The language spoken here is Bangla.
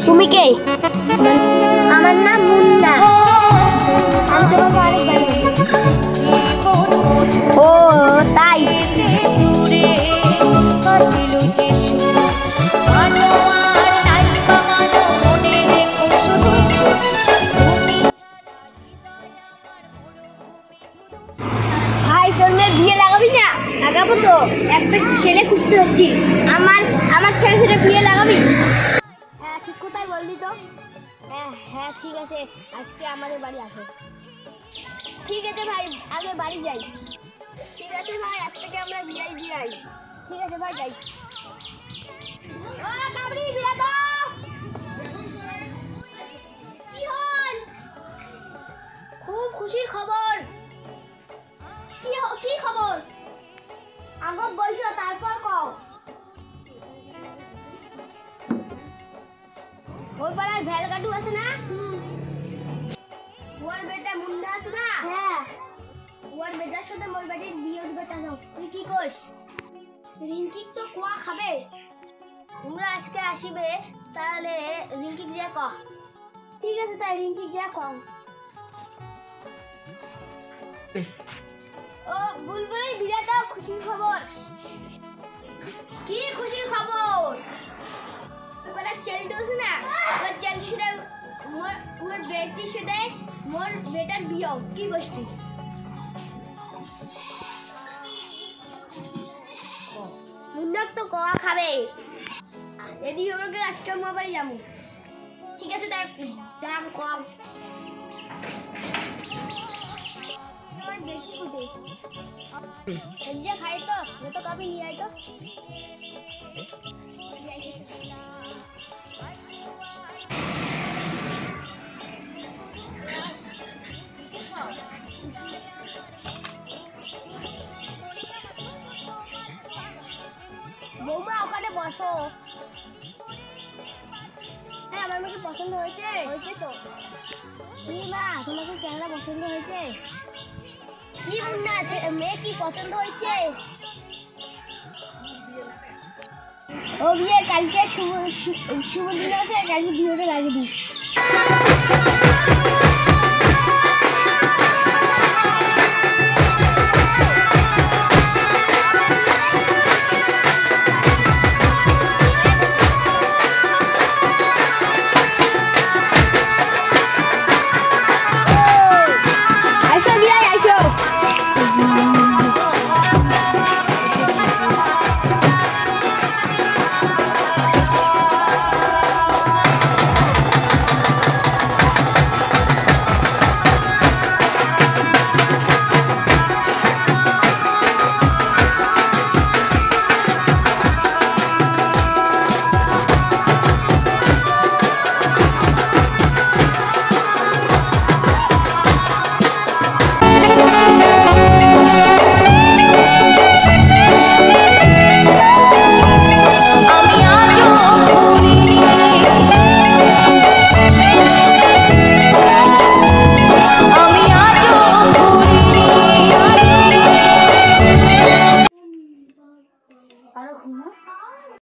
তুমি কে? আমার নাম মুন্না। ও তাই। ভাই তোর মেয়ের বিয়ে লাগাবি না? লাগাবো তো, একটা ছেলে খুঁজতে হচ্ছি। আমার ছেলের সাথে বিয়ে লাগাবি? হ্যাঁ ঠিক কোথায় বললি তো? হ্যাঁ ঠিক আছে, আজকে আমাদের বাড়ি আসো। ঠিক আছে ভাই, আগে বাড়ি যাই। ঠিক আছে ভাই, আজ থেকে আমরা বিয়ে যাই। ঠিক আছে ভাই, যাই। ও কাবড়ি বিয়ে দাও। কি হল? খুব খুশির খবর। কি খবর? আগে বলছো তারপর কও। ওই পাড়ায় ভেলকাটু আছে না? ওর বেটা মুন্ডা আছে না? হ্যাঁ। ওর বেটার সাথে মোর বেটির বিয়ে দিবে তাও। তুই কি কইস? রিঙ্কি তো কোয়া খাবে। তোমরা আজকে আসিবে, তাহলে রিঙ্কি যা কহ। ঠিক আছে, তাই রিঙ্কি যা কও। ও বুলবুলি বিয়ে দাও, খুশির খবর। কি খুশির খবর? ওরা চ্যালেঞ্জ আছে না, ওর চ্যালেঞ্জটা মোর বেটির সাথে মোর বেটার বিয়ে। কি বসতি? মুন্ডক তো কোয়া খাবে। এদি ওরকে আজকে মোর বাড়ি যাবো। ঠিক আছে, তাই যাম কম। দেখি কোথায় খাই তো কবি নিয়ে আয় তো। বৌমা ওখানে বসো। হ্যাঁ, আমার মেয়েকে পছন্দ হয়েছে। হয়েছে তো। কি মা, তোমাকে কেমন পছন্দ হয়েছে? কি মুন্না, মেয়ে কি পছন্দ হয়েছে? ও বিয়ে কালকে শুভ দিন আছে, কালকে বিয়েটা লাগিয়ে দিই।